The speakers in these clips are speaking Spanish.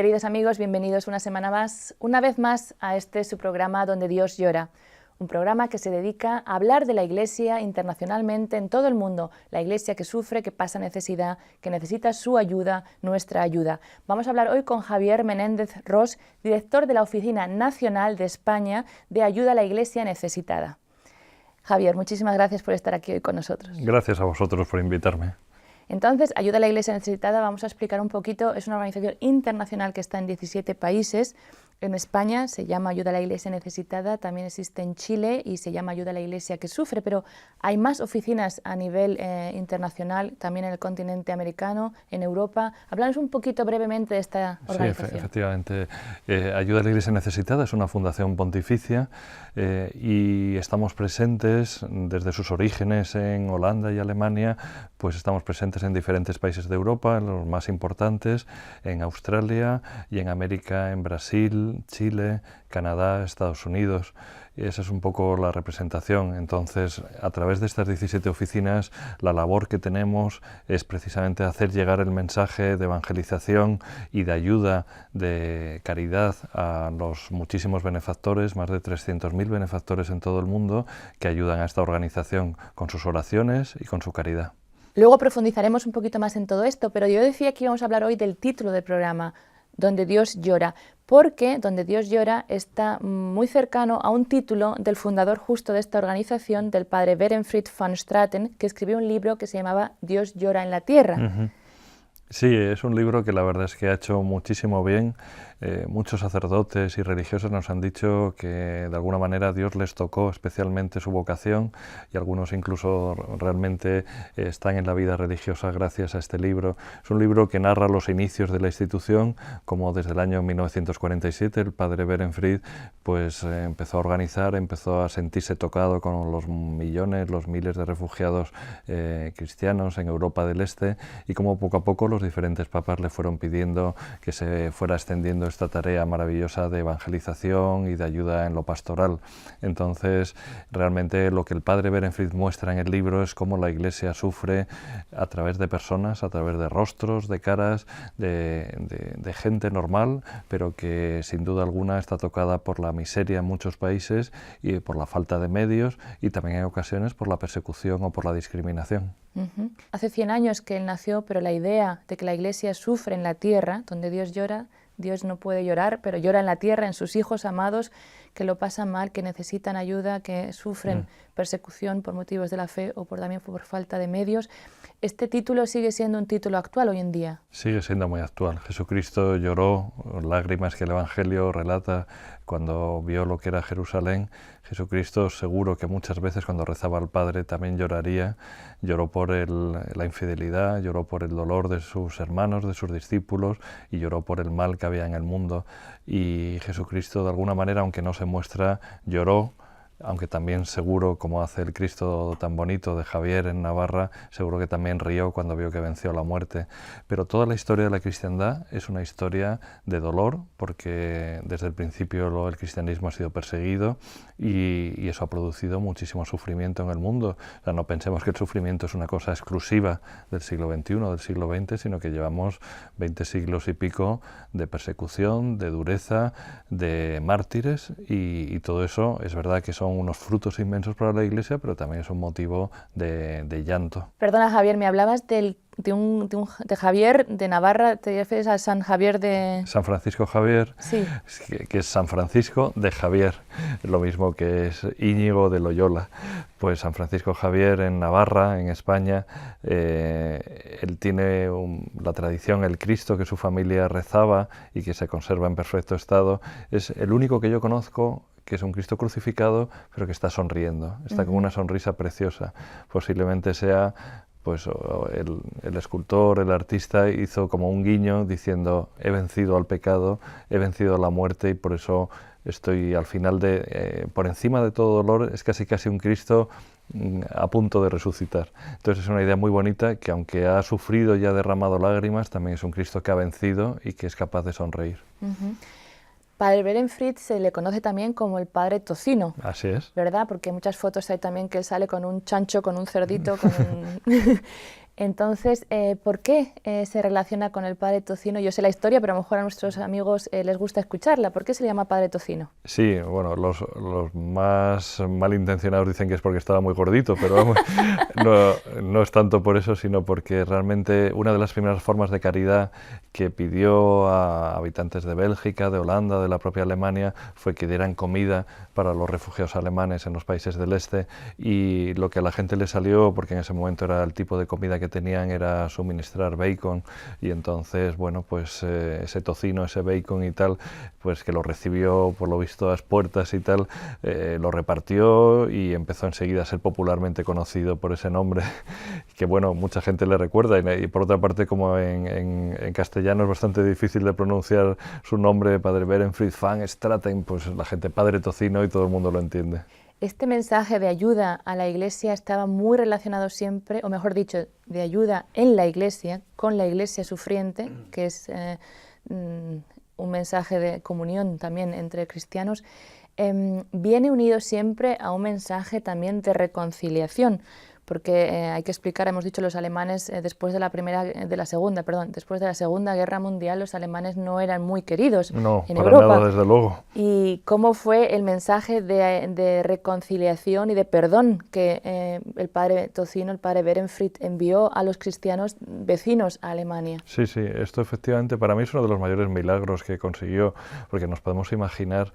Queridos amigos, bienvenidos una vez más a este su programa Donde Dios llora. Un programa que se dedica a hablar de la Iglesia internacionalmente en todo el mundo, la Iglesia que sufre, que pasa necesidad, que necesita su ayuda, nuestra ayuda. Vamos a hablar hoy con Javier Menéndez Ros, director de la Oficina Nacional de España de Ayuda a la Iglesia Necesitada. Javier, muchísimas gracias por estar aquí hoy con nosotros. Gracias a vosotros por invitarme. Entonces, Ayuda a la Iglesia Necesitada, vamos a explicar un poquito, es una organización internacional que está en 17 países. En España se llama Ayuda a la Iglesia Necesitada, también existe en Chile y se llama Ayuda a la Iglesia que Sufre, pero hay más oficinas a nivel internacional, también en el continente americano, en Europa. Háblanos un poquito brevemente de esta organización. Sí, efectivamente. Ayuda a la Iglesia Necesitada es una fundación pontificia y estamos presentes desde sus orígenes en Holanda y Alemania, pues estamos presentes en diferentes países de Europa, en los más importantes, en Australia y en América, en Brasil, Chile, Canadá, Estados Unidos. Y esa es un poco la representación. Entonces, a través de estas 17 oficinas, la labor que tenemos es precisamente hacer llegar el mensaje de evangelización y de ayuda, de caridad a los muchísimos benefactores, más de 300.000 benefactores en todo el mundo, que ayudan a esta organización con sus oraciones y con su caridad. Luego profundizaremos un poquito más en todo esto, pero yo decía que íbamos a hablar hoy del título del programa, Donde Dios llora, porque Donde Dios llora está muy cercano a un título del fundador justo de esta organización, del padre Berenfried van Straten, que escribió un libro que se llamaba Dios llora en la tierra. Uh-huh. Sí, es un libro que la verdad es que ha hecho muchísimo bien. Muchos sacerdotes y religiosos nos han dicho que de alguna manera Dios les tocó especialmente su vocación y algunos incluso realmente están en la vida religiosa gracias a este libro. Es un libro que narra los inicios de la institución, como desde el año 1947 el padre Berenfried pues empezó a organizar, empezó a sentirse tocado con los millones, los miles de refugiados cristianos en Europa del Este y como poco a poco los diferentes papas le fueron pidiendo que se fuera extendiendo esta tarea maravillosa de evangelización y de ayuda en lo pastoral. Entonces, realmente lo que el padre Berenfried muestra en el libro es cómo la Iglesia sufre a través de personas, a través de rostros, de caras, de gente normal, pero que sin duda alguna está tocada por la miseria en muchos países y por la falta de medios y también en ocasiones por la persecución o por la discriminación. Uh-huh. Hace 100 años que él nació, pero la idea de que la Iglesia sufre en la tierra, donde Dios llora, Dios no puede llorar, pero llora en la tierra, en sus hijos amados que lo pasan mal, que necesitan ayuda, que sufren persecución por motivos de la fe o también por falta de medios. ¿Este título sigue siendo un título actual hoy en día? Sigue siendo muy actual. Jesucristo lloró, lágrimas que el Evangelio relata cuando vio lo que era Jerusalén. Jesucristo seguro que muchas veces cuando rezaba al Padre también lloraría. Lloró por la infidelidad, lloró por el dolor de sus hermanos, de sus discípulos y lloró por el mal que había en el mundo. Y Jesucristo de alguna manera, aunque no se muestra, lloró, aunque también seguro, como hace el Cristo tan bonito de Javier en Navarra, seguro que también rió cuando vio que venció la muerte. Pero toda la historia de la cristiandad es una historia de dolor, porque desde el principio el cristianismo ha sido perseguido y eso ha producido muchísimo sufrimiento en el mundo. O sea, no pensemos que el sufrimiento es una cosa exclusiva del siglo XXI, del siglo XX, sino que llevamos 20 siglos y pico de persecución, de dureza, de mártires y todo eso es verdad que son unos frutos inmensos para la Iglesia, pero también es un motivo de llanto. Perdona, Javier, me hablabas de Javier de Navarra, ¿te refieres a San Javier de...? San Francisco Javier, sí. que es San Francisco de Javier, lo mismo que es Íñigo de Loyola. Pues San Francisco Javier en Navarra, en España, él tiene la tradición, el Cristo que su familia rezaba y que se conserva en perfecto estado, es el único que yo conozco que es un Cristo crucificado, pero que está sonriendo, está con una sonrisa preciosa. Posiblemente sea, pues el escultor, el artista hizo como un guiño diciendo he vencido al pecado, he vencido a la muerte y por eso estoy al final por encima de todo dolor, es casi un Cristo a punto de resucitar. Entonces es una idea muy bonita que aunque ha sufrido y ha derramado lágrimas, también es un Cristo que ha vencido y que es capaz de sonreír. Uh-huh. Padre Berenfried se le conoce también como el padre tocino. Así es. ¿Verdad? Porque en muchas fotos hay también que él sale con un chancho, con un cerdito, con un... Entonces, ¿por qué se relaciona con el padre Tocino? Yo sé la historia, pero a lo mejor a nuestros amigos les gusta escucharla. ¿Por qué se le llama padre Tocino? Sí, bueno, los más malintencionados dicen que es porque estaba muy gordito, pero vamos, no es tanto por eso, sino porque realmente una de las primeras formas de caridad que pidió a habitantes de Bélgica, de Holanda, de la propia Alemania, fue que dieran comida para los refugiados alemanes en los países del este, y lo que a la gente le salió, porque en ese momento era el tipo de comida que tenían, era suministrar bacon, y entonces, bueno, pues ese tocino, ese bacon y tal, pues que lo recibió por lo visto a las puertas y tal, lo repartió y empezó enseguida a ser popularmente conocido por ese nombre, que bueno, mucha gente le recuerda, y por otra parte, como en castellano es bastante difícil de pronunciar su nombre, Padre Berenfried van Straten, pues la gente Padre Tocino y todo el mundo lo entiende. Este mensaje de ayuda a la Iglesia estaba muy relacionado siempre, o mejor dicho, de ayuda en la Iglesia, con la Iglesia sufriente, que es un mensaje de comunión también entre cristianos, viene unido siempre a un mensaje también de reconciliación, porque hay que explicar, hemos dicho, los alemanes después de la Segunda Guerra Mundial, los alemanes no eran muy queridos en Europa. Nada, desde luego. ¿Y cómo fue el mensaje de reconciliación y de perdón que el padre Tocino, el padre Berenfried, envió a los cristianos vecinos a Alemania? Sí, sí, esto efectivamente para mí es uno de los mayores milagros que consiguió, porque nos podemos imaginar,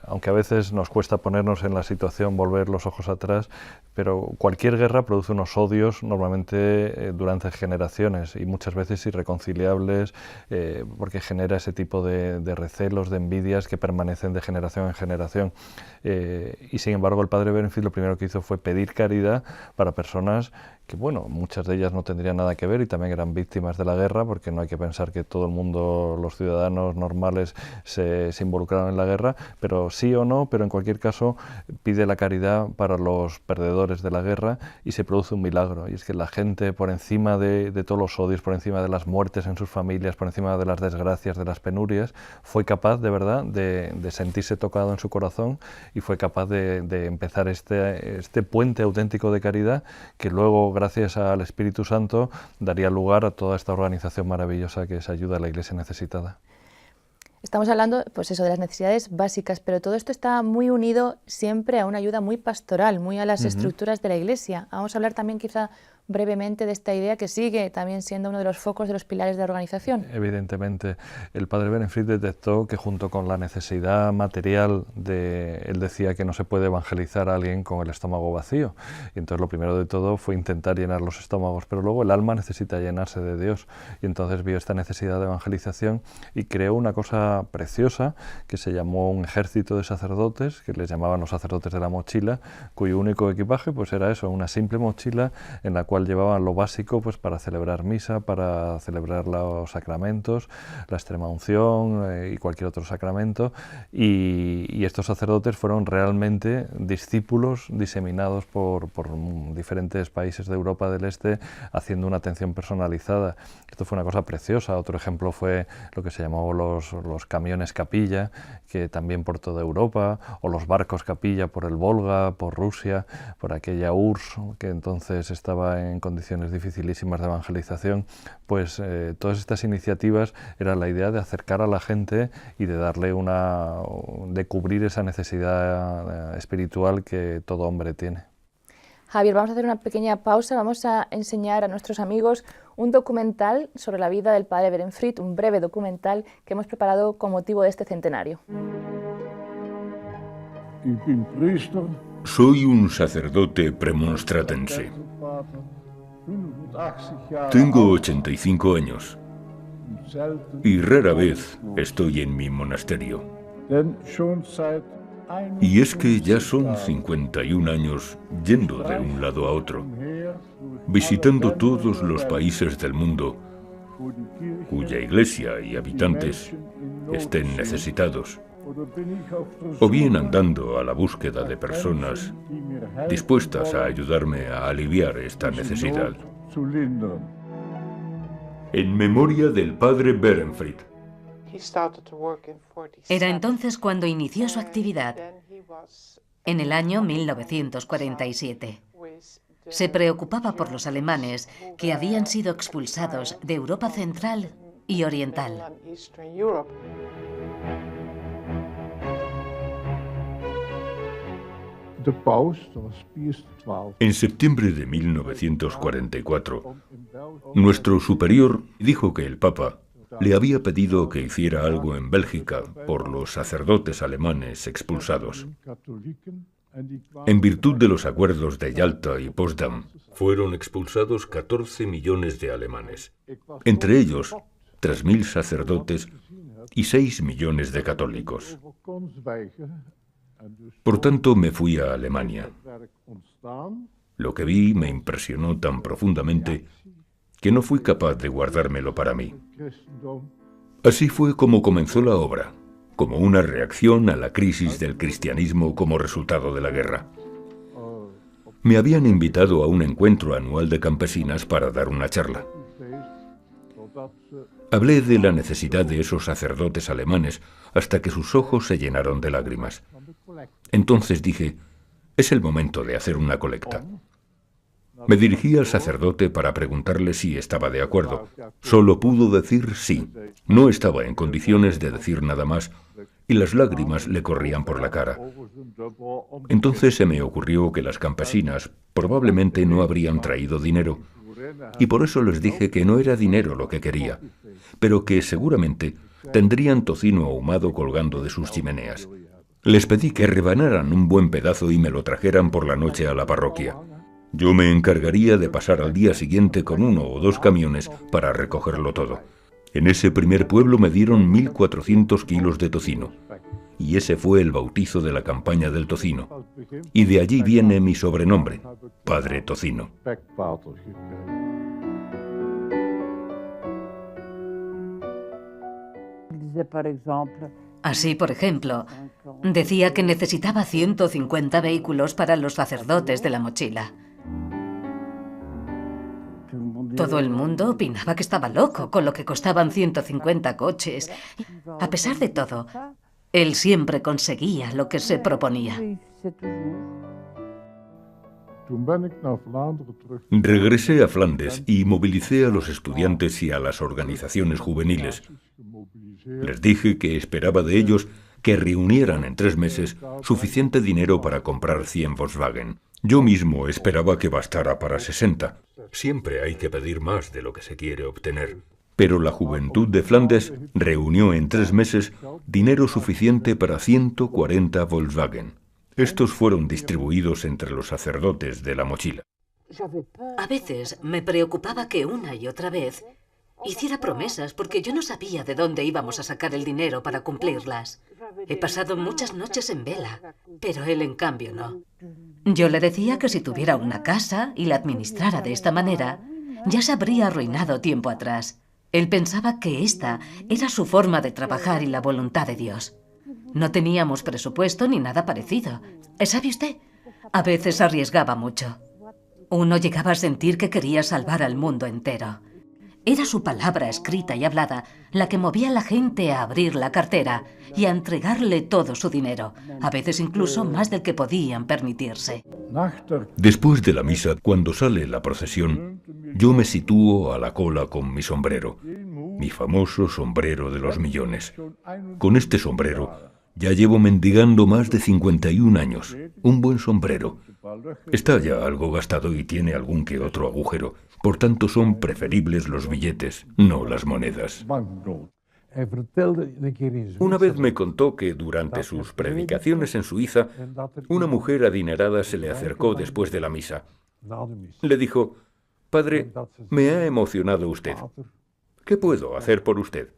aunque a veces nos cuesta ponernos en la situación, volver los ojos atrás, pero cualquier guerra produce unos odios normalmente durante generaciones y muchas veces irreconciliables, porque genera ese tipo de recelos, de envidias que permanecen de generación en generación. Y sin embargo el padre Berenfried lo primero que hizo fue pedir caridad para personas que, bueno, muchas de ellas no tendrían nada que ver y también eran víctimas de la guerra, porque no hay que pensar que todo el mundo, los ciudadanos normales, se involucraron en la guerra, pero sí o no, pero en cualquier caso pide la caridad para los perdedores de la guerra y se produce un milagro, y es que la gente, por encima de todos los odios, por encima de las muertes en sus familias, por encima de las desgracias, de las penurias, fue capaz de verdad de sentirse tocado en su corazón y fue capaz de empezar este puente auténtico de caridad que luego, gracias al Espíritu Santo, daría lugar a toda esta organización maravillosa que es Ayuda a la Iglesia Necesitada. Estamos hablando, pues eso, de las necesidades básicas, pero todo esto está muy unido siempre a una ayuda muy pastoral, muy a las estructuras de la Iglesia. Vamos a hablar también quizá brevemente de esta idea que sigue también siendo uno de los focos de los pilares de la organización. Evidentemente, el padre Berenfried detectó que junto con la necesidad material, él decía que no se puede evangelizar a alguien con el estómago vacío, y entonces lo primero de todo fue intentar llenar los estómagos, pero luego el alma necesita llenarse de Dios, y entonces vio esta necesidad de evangelización y creó una cosa preciosa que se llamó un ejército de sacerdotes, que les llamaban los sacerdotes de la mochila, cuyo único equipaje pues era eso, una simple mochila en la cual llevaban lo básico pues para celebrar misa, para celebrar los sacramentos, la extrema unción y cualquier otro sacramento, y estos sacerdotes fueron realmente discípulos diseminados por diferentes países de Europa del Este, haciendo una atención personalizada. Esto fue una cosa preciosa. Otro ejemplo fue lo que se llamó los camiones capilla, que también por toda Europa, o los barcos capilla por el Volga, por Rusia, por aquella URSS que entonces estaba en condiciones dificilísimas de evangelización. Pues todas estas iniciativas era la idea de acercar a la gente y de darle de cubrir esa necesidad espiritual que todo hombre tiene. Javier, vamos a hacer una pequeña pausa, vamos a enseñar a nuestros amigos un documental sobre la vida del padre Berenfried, un breve documental que hemos preparado con motivo de este centenario. Soy un sacerdote premonstratense. Tengo 85 años y rara vez estoy en mi monasterio. Y es que ya son 51 años yendo de un lado a otro, visitando todos los países del mundo cuya iglesia y habitantes estén necesitados, o bien andando a la búsqueda de personas dispuestas a ayudarme a aliviar esta necesidad. En memoria del padre Berenfried. Era entonces cuando inició su actividad, en el año 1947. Se preocupaba por los alemanes que habían sido expulsados de Europa Central y Oriental. En septiembre de 1944, nuestro superior dijo que el Papa le había pedido que hiciera algo en Bélgica por los sacerdotes alemanes expulsados. En virtud de los acuerdos de Yalta y Potsdam, fueron expulsados 14 millones de alemanes, entre ellos 3.000 sacerdotes y 6 millones de católicos. Por tanto, me fui a Alemania. Lo que vi me impresionó tan profundamente que no fui capaz de guardármelo para mí. Así fue como comenzó la obra, como una reacción a la crisis del cristianismo como resultado de la guerra. Me habían invitado a un encuentro anual de campesinas para dar una charla. Hablé de la necesidad de esos sacerdotes alemanes hasta que sus ojos se llenaron de lágrimas. Entonces dije, es el momento de hacer una colecta. Me dirigí al sacerdote para preguntarle si estaba de acuerdo. Solo pudo decir sí. No estaba en condiciones de decir nada más y las lágrimas le corrían por la cara. Entonces se me ocurrió que las campesinas probablemente no habrían traído dinero y por eso les dije que no era dinero lo que quería, pero que seguramente tendrían tocino ahumado colgando de sus chimeneas. Les pedí que rebanaran un buen pedazo y me lo trajeran por la noche a la parroquia. Yo me encargaría de pasar al día siguiente con 1 o 2 camiones para recogerlo todo. En ese primer pueblo me dieron 1.400 kilos de tocino. Y ese fue el bautizo de la campaña del tocino. Y de allí viene mi sobrenombre, Padre Tocino. Así, por ejemplo, decía que necesitaba 150 vehículos para los sacerdotes de la mochila. Todo el mundo opinaba que estaba loco con lo que costaban 150 coches. A pesar de todo, él siempre conseguía lo que se proponía. Regresé a Flandes y movilicé a los estudiantes y a las organizaciones juveniles. Les dije que esperaba de ellos que reunieran en 3 meses suficiente dinero para comprar 100 Volkswagen. Yo mismo esperaba que bastara para 60. Siempre hay que pedir más de lo que se quiere obtener. Pero la juventud de Flandes reunió en 3 meses dinero suficiente para 140 Volkswagen. Estos fueron distribuidos entre los sacerdotes de la mochila. A veces me preocupaba que una y otra vez hiciera promesas porque yo no sabía de dónde íbamos a sacar el dinero para cumplirlas. He pasado muchas noches en vela, pero él en cambio no. Yo le decía que si tuviera una casa y la administrara de esta manera, ya se habría arruinado tiempo atrás. Él pensaba que esta era su forma de trabajar y la voluntad de Dios. No teníamos presupuesto ni nada parecido. ¿Sabe usted? A veces arriesgaba mucho. Uno llegaba a sentir que quería salvar al mundo entero. Era su palabra escrita y hablada la que movía a la gente a abrir la cartera y a entregarle todo su dinero, a veces incluso más del que podían permitirse. Después de la misa, cuando sale la procesión, yo me sitúo a la cola con mi sombrero, mi famoso sombrero de los millones. Con este sombrero ya llevo mendigando más de 51 años, un buen sombrero. Está ya algo gastado y tiene algún que otro agujero. Por tanto, son preferibles los billetes, no las monedas. Una vez me contó que durante sus predicaciones en Suiza, una mujer adinerada se le acercó después de la misa. Le dijo, «Padre, me ha emocionado usted. ¿Qué puedo hacer por usted?»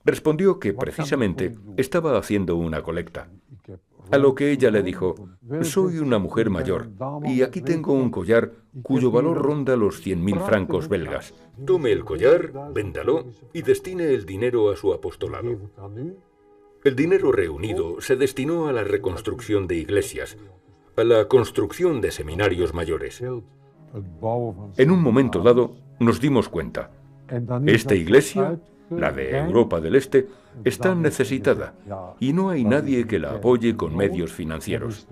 Respondió que precisamente estaba haciendo una colecta. A lo que ella le dijo, «Soy una mujer mayor y aquí tengo un collar cuyo valor ronda los 100.000 francos belgas. Tome el collar, véndalo y destine el dinero a su apostolado». El dinero reunido se destinó a la reconstrucción de iglesias, a la construcción de seminarios mayores. En un momento dado nos dimos cuenta, esta iglesia, la de Europa del Este, está necesitada y no hay nadie que la apoye con medios financieros.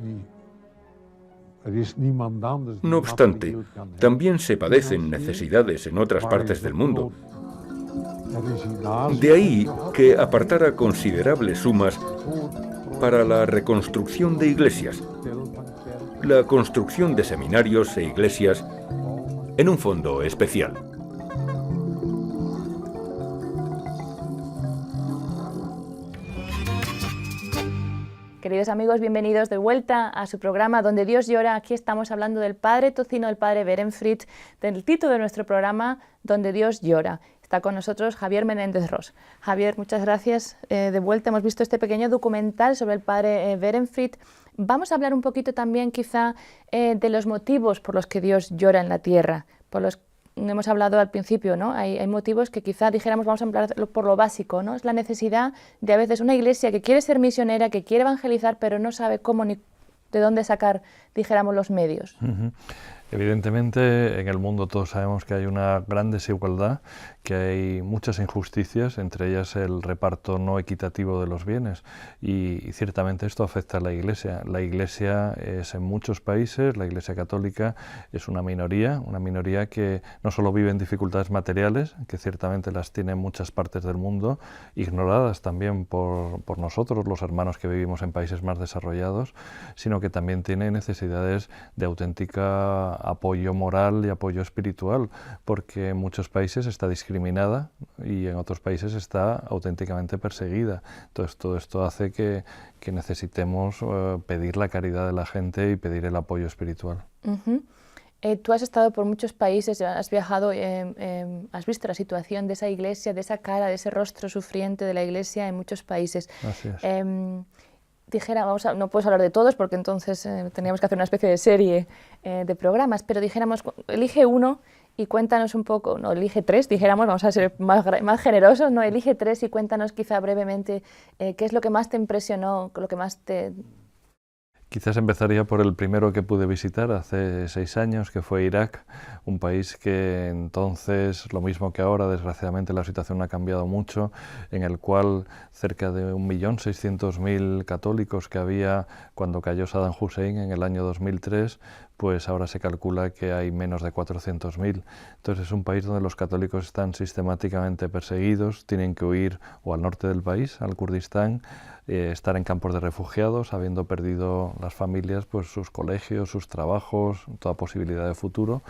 No obstante, también se padecen necesidades en otras partes del mundo. De ahí que apartara considerables sumas para la reconstrucción de iglesias, la construcción de seminarios e iglesias en un fondo especial. Queridos amigos, bienvenidos de vuelta a su programa Donde Dios llora. Aquí estamos hablando del padre Tocino, el padre Berenfried, del título de nuestro programa Donde Dios llora. Está con nosotros Javier Menéndez Ros. Javier, muchas gracias. De vuelta hemos visto este pequeño documental sobre el padre Berenfried. Vamos a hablar un poquito también quizá de los motivos por los que Dios llora en la tierra, por los hemos hablado al principio, ¿no? Hay motivos que quizá dijéramos, vamos a hablar por lo básico, ¿no? Es la necesidad de a veces una iglesia que quiere ser misionera, que quiere evangelizar, pero no sabe cómo ni de dónde sacar, dijéramos, los medios. Evidentemente, en el mundo todos sabemos que hay una gran desigualdad, que hay muchas injusticias, entre ellas el reparto no equitativo de los bienes, y ciertamente esto afecta a la Iglesia. La Iglesia es en muchos países, la Iglesia católica es una minoría que no solo vive en dificultades materiales, que ciertamente las tiene en muchas partes del mundo, ignoradas también por nosotros, los hermanos que vivimos en países más desarrollados, sino que también tiene necesidades de auténtica apoyo moral y apoyo espiritual, porque en muchos países está discriminada y en otros países está auténticamente perseguida. Entonces todo esto hace que necesitemos pedir la caridad de la gente y pedir el apoyo espiritual. Tú has estado por muchos países, has viajado, has visto la situación de esa iglesia, de esa cara, de ese rostro sufriente de la iglesia en muchos países. Así es. No puedes hablar de todos porque entonces teníamos que hacer una especie de serie de programas, pero dijéramos, elige uno y cuéntanos un poco, no, elige tres, dijéramos, vamos a ser más generosos, no, elige tres y cuéntanos quizá brevemente qué es lo que más te impresionó, lo que más te... Quizás empezaría por el primero que pude visitar hace 6 años, que fue Irak, un país que entonces, lo mismo que ahora, desgraciadamente la situación ha cambiado mucho, en el cual cerca de 1.600.000 católicos que había cuando cayó Saddam Hussein en el año 2003, pues ahora se calcula que hay menos de 400.000. Entonces es un país donde los católicos están sistemáticamente perseguidos, tienen que huir o al norte del país, al Kurdistán, estar en campos de refugiados, habiendo perdido las familias pues sus colegios, sus trabajos, toda posibilidad de futuro.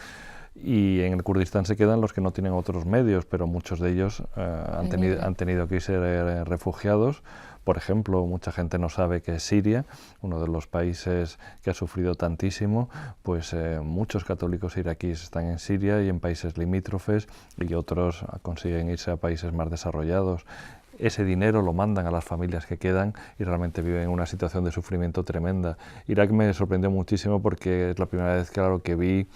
Y en el Kurdistán se quedan los que no tienen otros medios, pero muchos de ellos han tenido que irse refugiados. Por ejemplo, mucha gente no sabe que Siria, uno de los países que ha sufrido tantísimo, pues muchos católicos iraquíes están en Siria y en países limítrofes, y otros consiguen irse a países más desarrollados. Ese dinero lo mandan a las familias que quedan y realmente viven en una situación de sufrimiento tremenda. Irak me sorprendió muchísimo porque es la primera vez, claro, que vi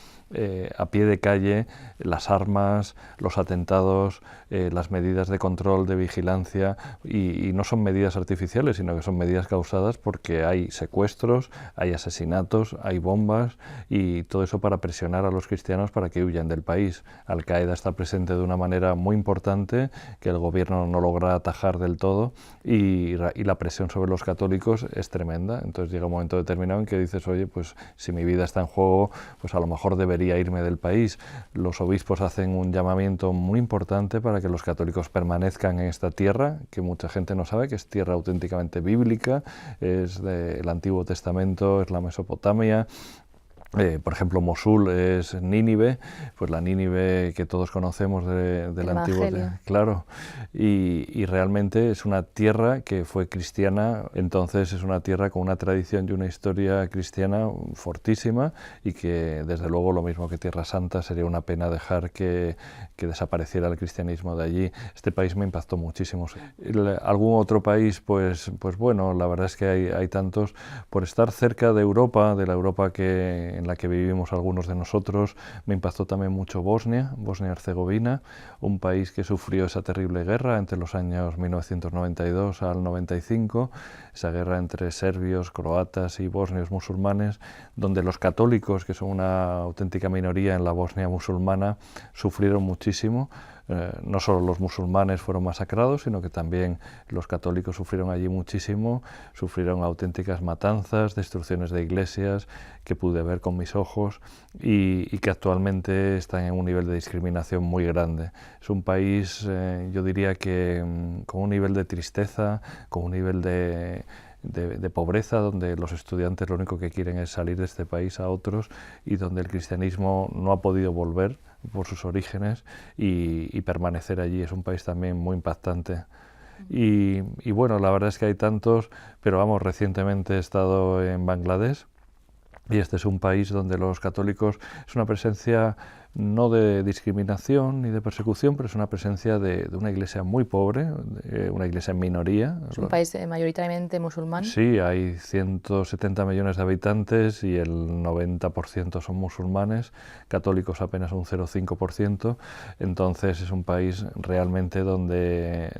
a pie de calle las armas, los atentados, las medidas de control, de vigilancia, y no son medidas artificiales, sino que son medidas causadas porque hay secuestros, hay asesinatos, hay bombas, y todo eso para presionar a los cristianos para que huyan del país. Al-Qaeda está presente de una manera muy importante que el gobierno no logra atajar del todo, y la presión sobre los católicos es tremenda. Entonces llega un momento determinado en que dices, oye, pues si mi vida está en juego, pues a lo mejor debería irme del país. Los obispos hacen un llamamiento muy importante para que los católicos permanezcan en esta tierra, que mucha gente no sabe, que es tierra auténticamente bíblica, es del Antiguo Testamento, es la Mesopotamia. Por ejemplo, Mosul es Nínive, pues la Nínive que todos conocemos del Antiguo, claro, y realmente es una tierra que fue cristiana, entonces es una tierra con una tradición y una historia cristiana fortísima, y que desde luego, lo mismo que Tierra Santa, sería una pena dejar que desapareciera el cristianismo de allí. Este país me impactó muchísimo. Algún otro país, pues bueno, la verdad es que hay tantos. Por estar cerca de Europa, de la Europa en la que vivimos algunos de nosotros, me impactó también mucho Bosnia y Herzegovina, un país que sufrió esa terrible guerra entre los años 1992 al 95, esa guerra entre serbios, croatas y bosnios musulmanes, donde los católicos, que son una auténtica minoría en la Bosnia musulmana, sufrieron muchísimo. No solo los musulmanes fueron masacrados, sino que también los católicos sufrieron allí muchísimo, sufrieron auténticas matanzas, destrucciones de iglesias que pude ver con mis ojos y que actualmente están en un nivel de discriminación muy grande. Es un país, yo diría que con un nivel de tristeza, con un nivel de pobreza, donde los estudiantes lo único que quieren es salir de este país a otros y donde el cristianismo no ha podido volver por sus orígenes y permanecer allí. Es un país también muy impactante. Y bueno, la verdad es que hay tantos, pero vamos, recientemente he estado en Bangladesh y este es un país donde los católicos es una presencia no de discriminación ni de persecución, pero es una presencia de una iglesia muy pobre, una iglesia en minoría. Es un país mayoritariamente musulmán. Sí, hay 170 millones de habitantes y el 90% son musulmanes, católicos apenas un 0,5%, entonces es un país realmente donde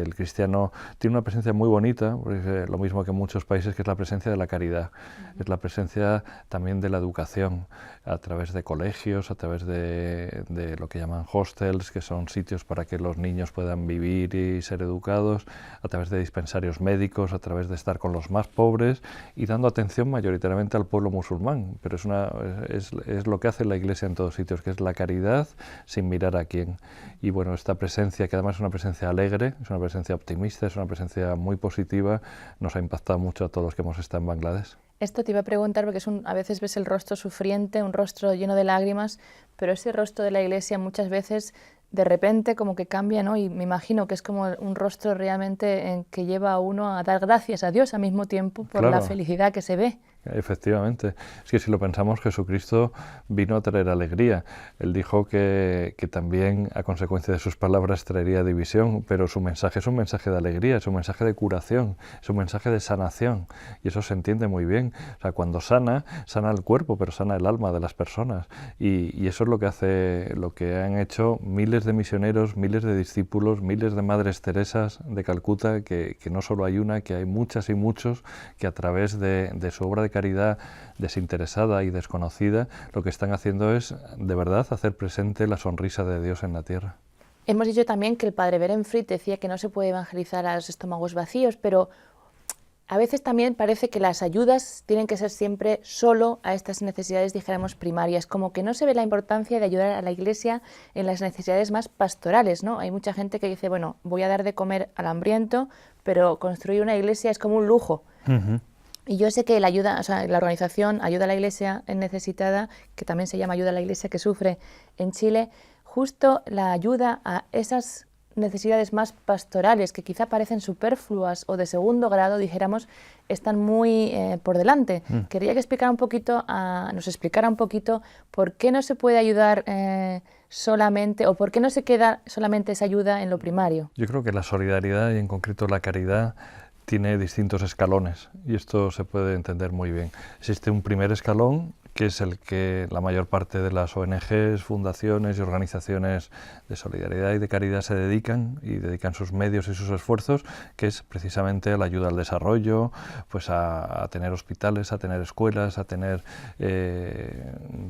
el cristiano tiene una presencia muy bonita, porque lo mismo que en muchos países, que es la presencia de la caridad, es la presencia también de la educación, a través de colegios, a través de lo que llaman hostels, que son sitios para que los niños puedan vivir y ser educados, a través de dispensarios médicos, a través de estar con los más pobres y dando atención mayoritariamente al pueblo musulmán. Pero es lo que hace la Iglesia en todos sitios, que es la caridad sin mirar a quién. Y bueno, esta presencia, que además es una presencia alegre, es una presencia optimista, es una presencia muy positiva, nos ha impactado mucho a todos los que hemos estado en Bangladesh. Esto te iba a preguntar porque a veces ves el rostro sufriente, un rostro lleno de lágrimas, pero ese rostro de la Iglesia muchas veces de repente como que cambia, ¿no? Y me imagino que es como un rostro realmente que lleva a uno a dar gracias a Dios al mismo tiempo por la felicidad que se ve. Efectivamente. Es que si lo pensamos, Jesucristo vino a traer alegría. Él dijo que también a consecuencia de sus palabras traería división, pero su mensaje es un mensaje de alegría, es un mensaje de curación, es un mensaje de sanación, y eso se entiende muy bien. O sea, cuando sana el cuerpo, pero sana el alma de las personas, y eso es lo que han hecho miles de misioneros, miles de discípulos, miles de madres Teresas de Calcuta, que no solo hay una, que hay muchas y muchos, que a través de su obra de caridad desinteresada y desconocida, lo que están haciendo es, de verdad, hacer presente la sonrisa de Dios en la tierra. Hemos dicho también que el padre Berenfrit decía que no se puede evangelizar a los estómagos vacíos, pero a veces también parece que las ayudas tienen que ser siempre solo a estas necesidades, dijéramos, primarias, como que no se ve la importancia de ayudar a la Iglesia en las necesidades más pastorales, ¿no? Hay mucha gente que dice, bueno, voy a dar de comer al hambriento, pero construir una iglesia es como un lujo. Y yo sé que la organización Ayuda a la Iglesia Necesitada, que también se llama Ayuda a la Iglesia que Sufre en Chile, justo la ayuda a esas necesidades más pastorales, que quizá parecen superfluas o de segundo grado, dijéramos, están muy por delante. Quería que nos explicara un poquito por qué no se puede ayudar solamente, o por qué no se queda solamente esa ayuda en lo primario. Yo creo que la solidaridad y en concreto la caridad tiene distintos escalones y esto se puede entender muy bien. Existe un primer escalón, que es el que la mayor parte de las ONGs, fundaciones y organizaciones de solidaridad y de caridad se dedican sus medios y sus esfuerzos, que es precisamente la ayuda al desarrollo, pues a tener hospitales, a tener escuelas, a tener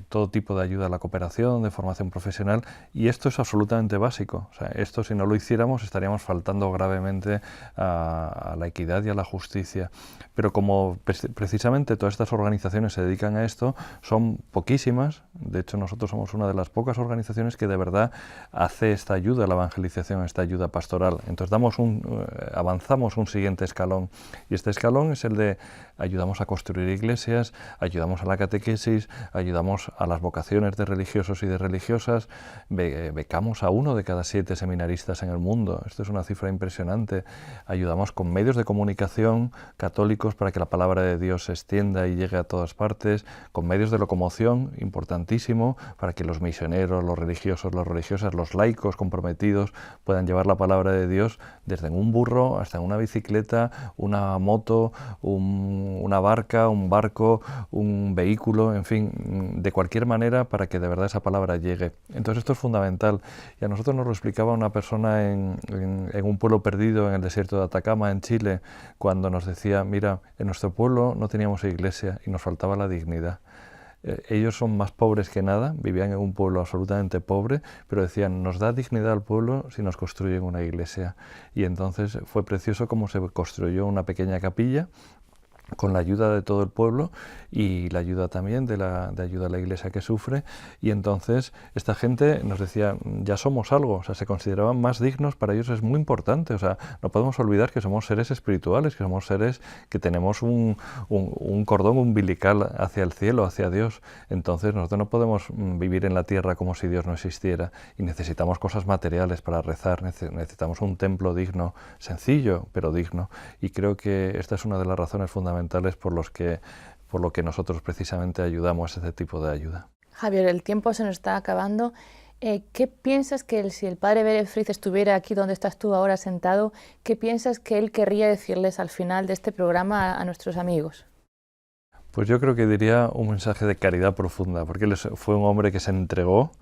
todo tipo de ayuda a la cooperación, de formación profesional, y esto es absolutamente básico. O sea, esto, si no lo hiciéramos, estaríamos faltando gravemente a la equidad y a la justicia. Pero como precisamente todas estas organizaciones se dedican a esto, son poquísimas. De hecho, nosotros somos una de las pocas organizaciones que de verdad hace esta ayuda a la evangelización, esta ayuda pastoral. Entonces avanzamos un siguiente escalón, y este escalón es el de ayudamos a construir iglesias, ayudamos a la catequesis, ayudamos a las vocaciones de religiosos y de religiosas, becamos a 1 de cada 7 seminaristas en el mundo. Esto es una cifra impresionante. Ayudamos con medios de comunicación católicos para que la palabra de Dios se extienda y llegue a todas partes, con medios de locomoción, importantísimo, para que los misioneros, los religiosos, las religiosas, los laicos comprometidos puedan llevar la palabra de Dios desde un burro hasta una bicicleta, una moto, una barca, un barco, un vehículo, en fin, de cualquier manera para que de verdad esa palabra llegue. Entonces esto es fundamental, y a nosotros nos lo explicaba una persona en un pueblo perdido en el desierto de Atacama, en Chile, cuando nos decía, mira, en nuestro pueblo no teníamos iglesia y nos faltaba la dignidad. Ellos son más pobres que nada, vivían en un pueblo absolutamente pobre, pero decían, nos da dignidad al pueblo si nos construyen una iglesia. Y entonces fue precioso cómo se construyó una pequeña capilla con la ayuda de todo el pueblo y la ayuda también de ayuda a la iglesia que sufre, y entonces esta gente nos decía, ya somos algo, o sea, se consideraban más dignos, para ellos es muy importante, o sea, no podemos olvidar que somos seres espirituales, que somos seres que tenemos un cordón umbilical hacia el cielo, hacia Dios, entonces nosotros no podemos vivir en la tierra como si Dios no existiera, y necesitamos cosas materiales para rezar, necesitamos un templo digno, sencillo, pero digno, y creo que esta es una de las razones fundamentales por lo que nosotros precisamente ayudamos a este tipo de ayuda. Javier, el tiempo se nos está acabando. ¿Qué piensas que si el padre Pere Fritz estuviera aquí donde estás tú ahora sentado, qué piensas que él querría decirles al final de este programa a nuestros amigos? Pues yo creo que diría un mensaje de caridad profunda, porque él fue un hombre que se entregó,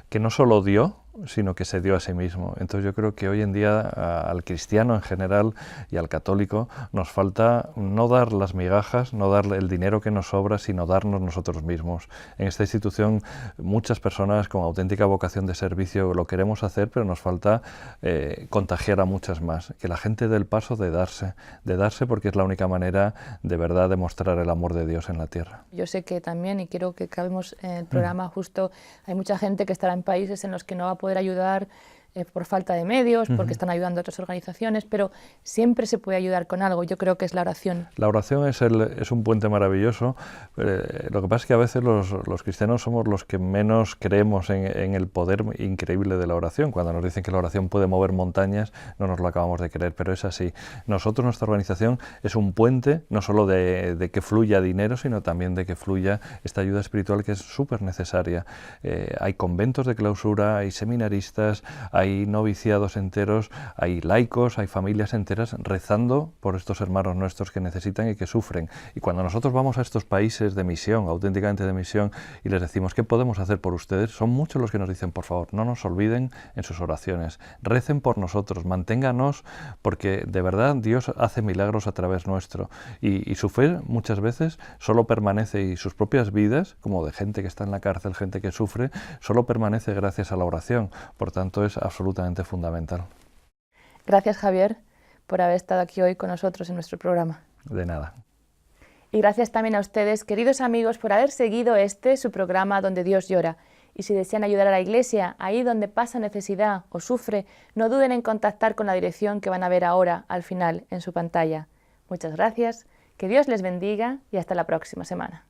que no solo dio, sino que se dio a sí mismo. Entonces yo creo que hoy en día al cristiano en general y al católico nos falta no dar las migajas, no dar el dinero que nos sobra, sino darnos nosotros mismos. En esta institución muchas personas con auténtica vocación de servicio lo queremos hacer, pero nos falta contagiar a muchas más. Que la gente dé el paso de darse porque es la única manera de verdad de mostrar el amor de Dios en la tierra. Yo sé que también, y quiero que acabemos el programa justo, hay mucha gente que estará en países en los que no va a poder ayudar por falta de medios, porque están ayudando a otras organizaciones, pero siempre se puede ayudar con algo. Yo creo que es la oración. La oración es un puente maravilloso. Lo que pasa es que a veces los cristianos somos los que menos creemos en el poder increíble de la oración. Cuando nos dicen que la oración puede mover montañas, no nos lo acabamos de creer, pero es así. Nosotros, nuestra organización, es un puente no solo de que fluya dinero, sino también de que fluya esta ayuda espiritual que es súper necesaria. Hay conventos de clausura, hay seminaristas, hay noviciados enteros, hay laicos, hay familias enteras rezando por estos hermanos nuestros que necesitan y que sufren. Y cuando nosotros vamos a estos países de misión, auténticamente de misión, y les decimos, ¿qué podemos hacer por ustedes? Son muchos los que nos dicen, por favor, no nos olviden en sus oraciones, recen por nosotros, manténganos, porque de verdad Dios hace milagros a través nuestro. Y su fe muchas veces solo permanece, y sus propias vidas, como de gente que está en la cárcel, gente que sufre, solo permanece gracias a la oración. Por tanto, es absolutamente fundamental. Gracias, Javier, por haber estado aquí hoy con nosotros en nuestro programa. De nada. Y gracias también a ustedes, queridos amigos, por haber seguido su programa Donde Dios llora. Y si desean ayudar a la Iglesia, ahí donde pasa necesidad o sufre, no duden en contactar con la dirección que van a ver ahora, al final, en su pantalla. Muchas gracias, que Dios les bendiga y hasta la próxima semana.